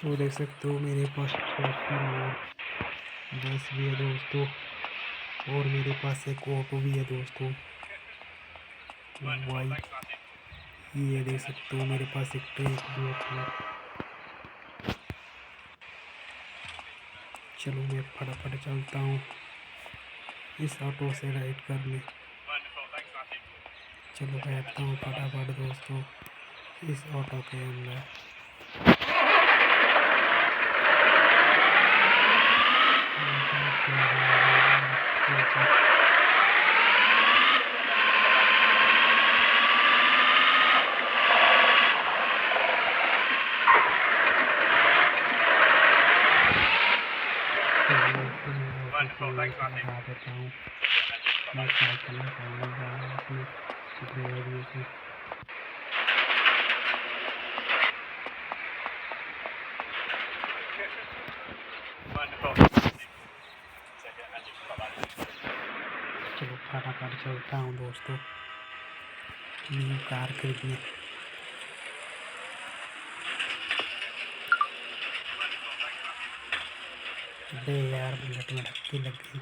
वो देख सकते हो मेरे पास ट्रैक्टर और बस भी है दोस्तों। और मेरे पास एक ऑटो भी है दोस्तों। वाइट, ये देख सकते हो मेरे पास एक ट्रक भी है। चलो मैं फटाफट चलता हूँ इस ऑटो से राइड करने। चलो बैठता हूँ फटाफट दोस्तों इस ऑटो के अंदर। देता हूँ मैं साइकिल निकालने जा रहा हूँ अपने ड्राइवर में से। चलो फटाफट चलता हूँ दोस्तों न्यू कार खरीदने। अरे यार बुलेट में धक्की लग गई।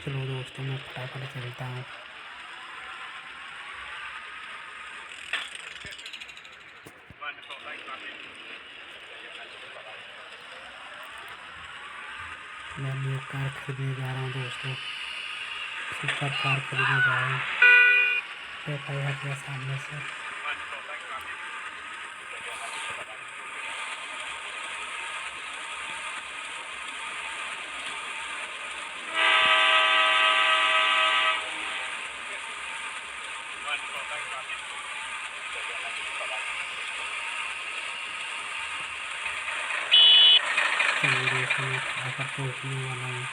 चलो दोस्तों मैं फटाफट चलता हूँ। मैं न्यू कार खरीदने जा रहा हूँ दोस्तों। सुपर कार खरीदने जा रहा हूँ। देखा हट गया सामने से। चलो दोस्तों मैं फटाफट पहुँचने वाला हूँ।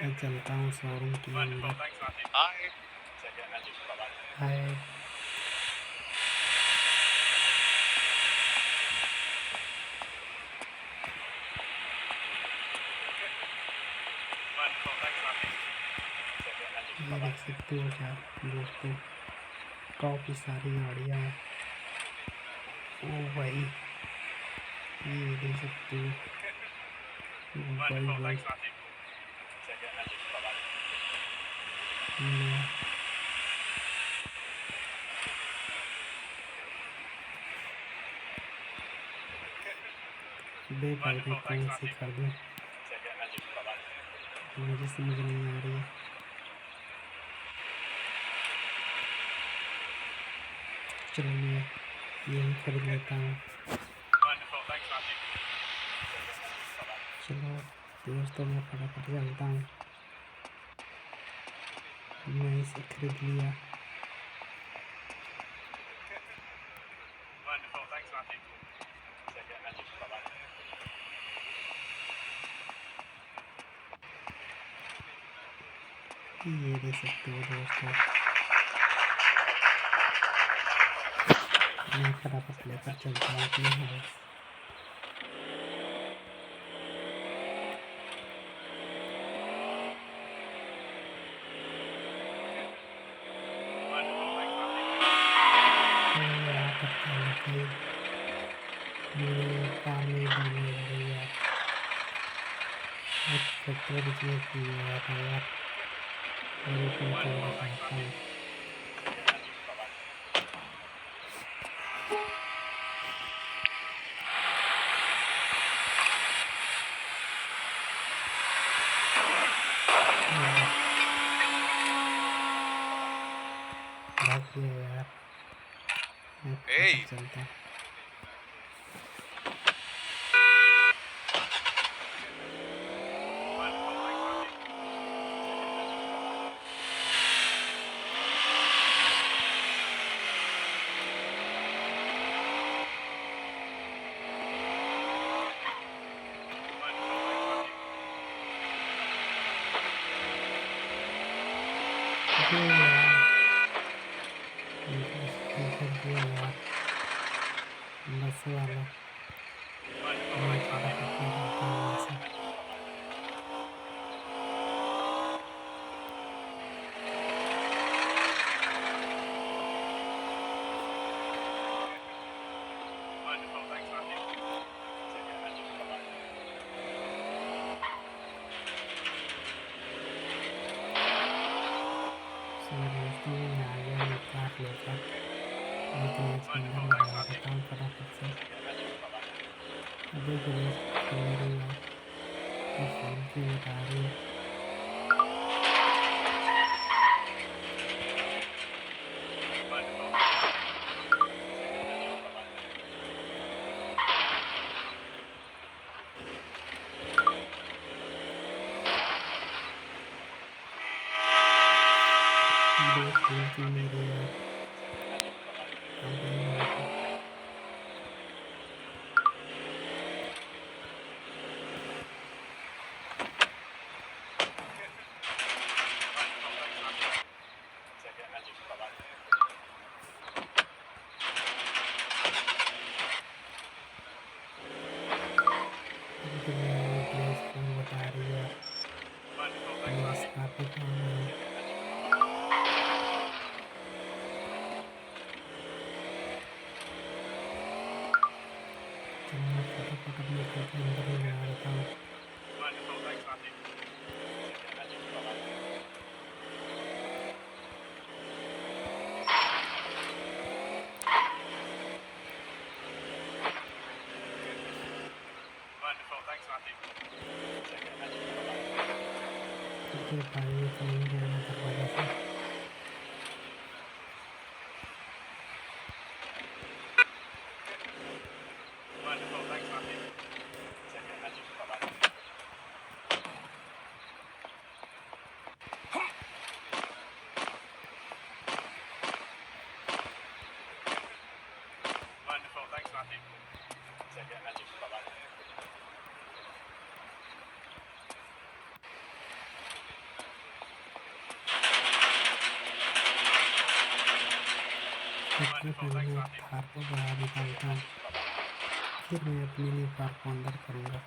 मैं चलता हूँ शोरूम के अंदर। हाय ये देख सकते हो क्या दोस्तों काफ़ी सारी गाड़ियाँ हैं। ओ भाई ये देख सकते हो। भाई मैं भाई मैं कौन सी कर दूँ मुझे समझ नहीं आ रही है। चलो मैं यही खरीद लेता हूँ। चलो दोस्तों मैं फटाफट चलता हूँ। मैं इसे खरीद लिया। ये देख सकते हो दोस्तों मैं फटाफट लेकर चलता हूँ अपने हाउस। मेरे काम में बनने लगी यार। ट्रैक्टर बिजनेस की यार और एक मैं तो दिखाता हूँ। भाग गया यार मैं फटाफट चलता हूँ। अरे यार ये कर दिया यार बस वाला। तो मैं फटाफट निकलता हूँ यहाँ से। चलो दोस्तों मैं आ गया हूँ कार लेकर, मैं तो इसके अंदर लगा देता हूँ फटाफट से। देखो दोस्त मेरी बात तो फोन क्यों बता रही है। दोस्त फोन क्यों नहीं रही यार, कहाँ गई हो तुम? अभी तो मेरी प्लेस फोन बता रही है, प्लीज काफ़ी काम है। चलो मैं फटाफट अपने घर के अंदर ही लगा देता हूँ। ठीक है भाई, तो नहीं जाना दरवाजा से। सबसे पहले मैं थार को बाहर निकालता हूँ, फिर मैं अपनी न्यू कार को अंदर करूँगा।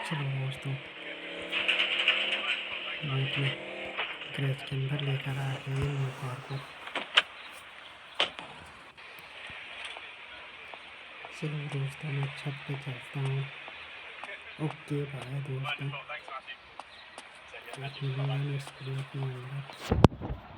चलो दोस्तों मैं अपने गैरेज के अंदर लेकर आ गई हूँ कार को। चलो दोस्तों मैं छत पे चलता हूँ। ओके बाय दोस्तों, एक मिलियन स्क्रीन के अंदर।